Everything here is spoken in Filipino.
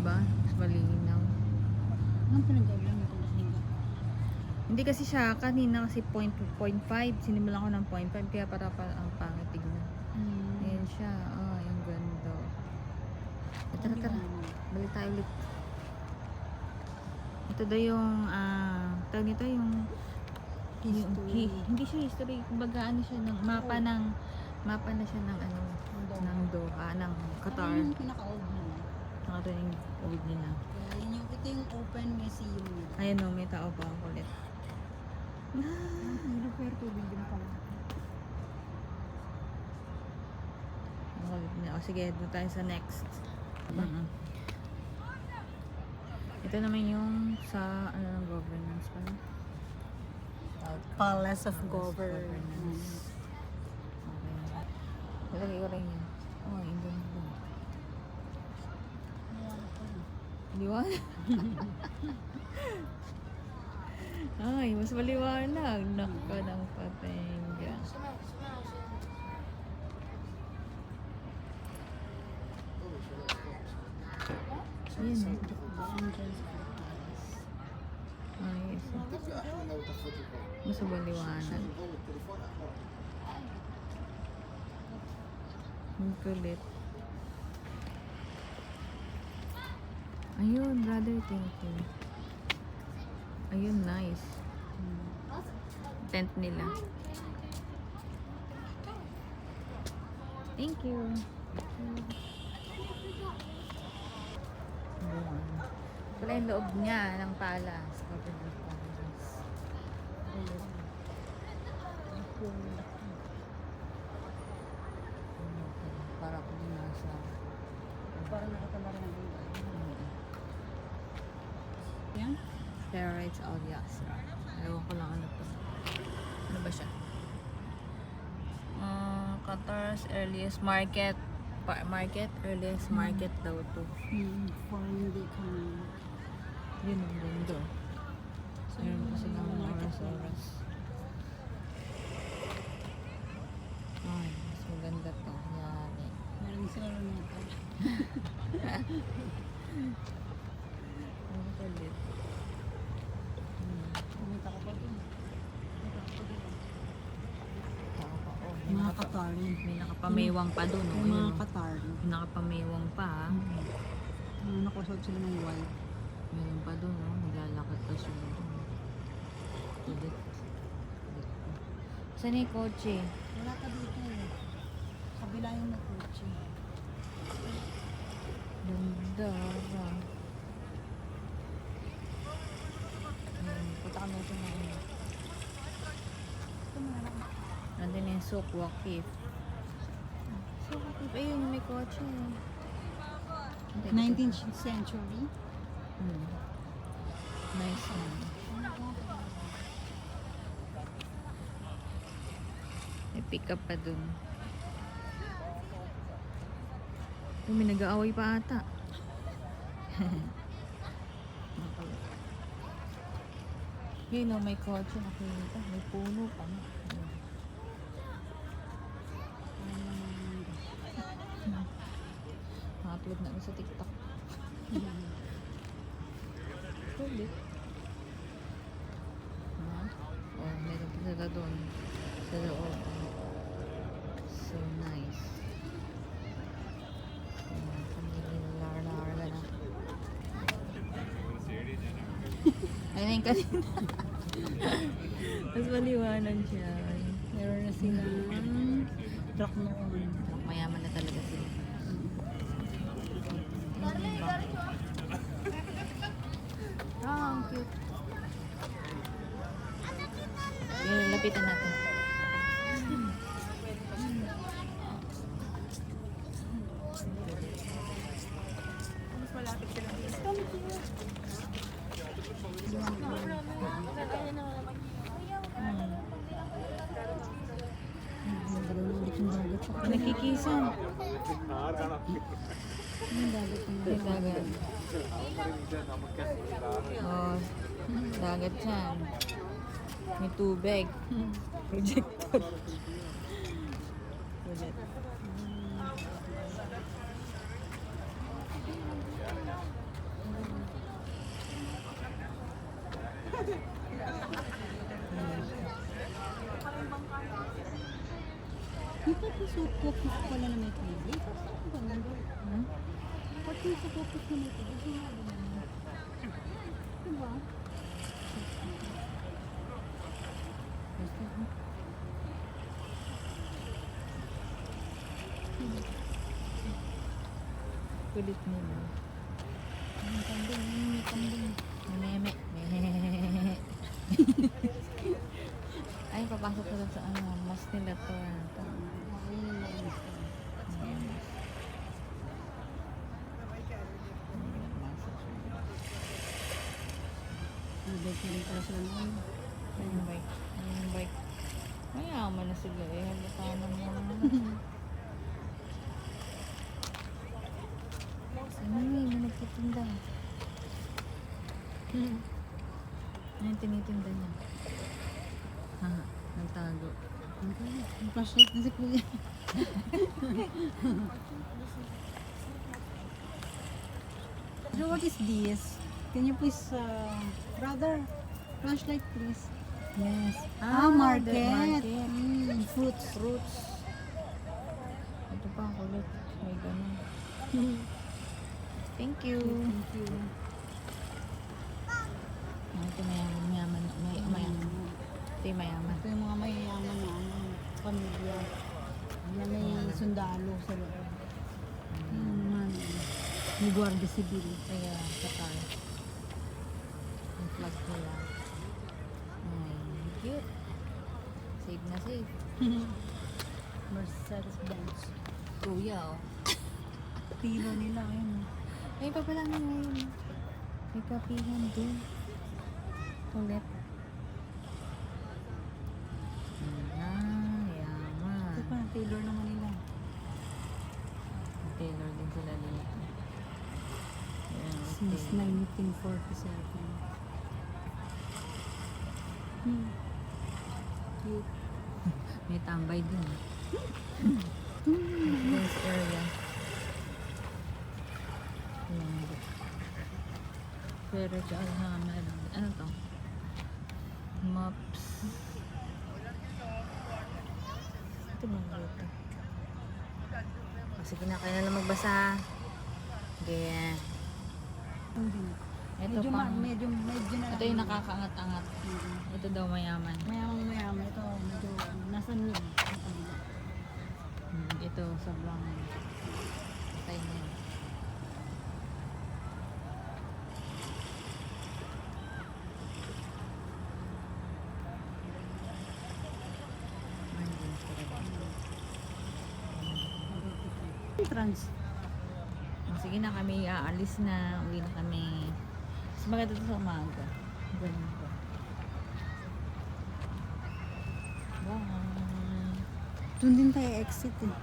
ba? Mas malinaw. Anong pinag-gawa mo kung nakahiga? Hindi kasi siya, kanina kasi 0.5. Sinimulan ko ng 0.5 kaya para ang pangit tignan. Ayan siya. Ah, yung ganda. Tara. Balik tayo ulit. Ito daw yung, tawag nito yung History. hindi siya history. Kumbaga ano siya, mapa na siya ng ano, ng Doha, ng Qatar. Parang yung pinaka-old nila. Ito yung old nila. Ito yung open museum nila. Ayan o, may tao pa ang kulit. Pero tubig din pala. Ang kulit niya. O sige, doon tayo sa next. Ito naman yung sa ano ng governance pa. Palace of Governance. Okay. Ilagay ko rin yun. Oh, yun doon. Di ba? Ay, mas maliwanag. Naka ng patenga. Ayan. Ay, yes. Mas maliwanag. Ang kulit. Ayun, brother, thank you. Ayun, nice. Tent nila. Thank you. Wala yung loob niya ng palace. Government palace. Para ko din nasa. Parang nakatalari ng iba. Yan? Terrorites Al Yasra. Ewan ko lang ano to. Ano ba siya? Qatar's earliest market. Earliest market daw to. Foreign economy. Yun ang ganda. Meron pa silang oras. Ay, mas maganda to. Yan eh. Meron sila rin ito. Ang kulit. Kumita ka pa dun. Mga Mga Qatar. May nakapamewang pa doon. Yung mga Qatar. May nakapamewang pa ha. Nakusot sila ng white. Meron pa doon, no? Naglalakad pa siya doon. Ulit. Saan yung kotse? Wala ka dito eh. Kabila yung nakotse. Ganda. Punta kami ito na ano. Nandun yung Souk Waqif. Souk Waqif. Ayun, may kotse. 19th century. Nice na. May pick up pa dun. May nag-aaway pa ata. Yun o, may kotse nakita. May puno pa. Ma-upload na sa TikTok. Ulit. Oh, meron pa sila doon. Sa loob. So nice. Larga na. Ayun yung kanina. Mas maliwanag siya. Meron na sila truck noon. Mayaman na talaga sila. Ang cute. Yung lapitan natin. Mas malapit sila dito. Nagkikisan. May dagat. Oh, dagat yan. May tubig. Projector. cookies pala na may tubig. Ano ba nandun? Hmm? Ba't yung sa cookies na may tubig? Sinabi naman. Diba? Kulit nila. May kambing, may kambing. Meme. Ay, papasok ko lang sa mas nila to. Ayun na yun. Nabay ko rin pala sila noon. Ayun bike. Ayun bike. Mayaman na sila eh. Halata naman. Ano yun? May nagtitinda. Ano yung tinitinda niya? Ha? Nagtago. Ang flashlight na si Kuya. So what is this? Can you please, brother, flashlight please. Yes. Market. the market. Fruits. Fruits. Ito pa ang kulit. May ganun. Thank you. Thank you. Ito mayaman. Mayaman. Ito yung mayaman. Ito yung mga mayayaman na pamilya na may sundalo sa loob. Yung naman, may guardia civil. Kaya kapal. Yung flag nila. Ay, cute. Safe na safe. Mercedes-Benz. Kuya, oh. Pilo nila, ayun. Ay, pa pala na ngayon. May kapihan din. Ulit. Ito Yaman. pa, Taylor naman nila. Taylor din sila dito. Ayan, Since Taylor. 1947. Cute. May tambay din. This area. Ayan. Pero siya, ano to? Maps. Ito mga ito. Kasi kinakaya na lang magbasa. Kaya, ito Medyo, pang, medyo na ito yung nakakaangat-angat. Ito daw mayaman. Mayaman. Ito, medyo nasa mid. Ang kabila. Ito, sobrang patay na yun. Ayun, talaga. Trans. Sige na kami, aalis na. Uwi na kami. Mas maganda ito sa umaga. Ganun po. Bye. Doon din tayo exit eh.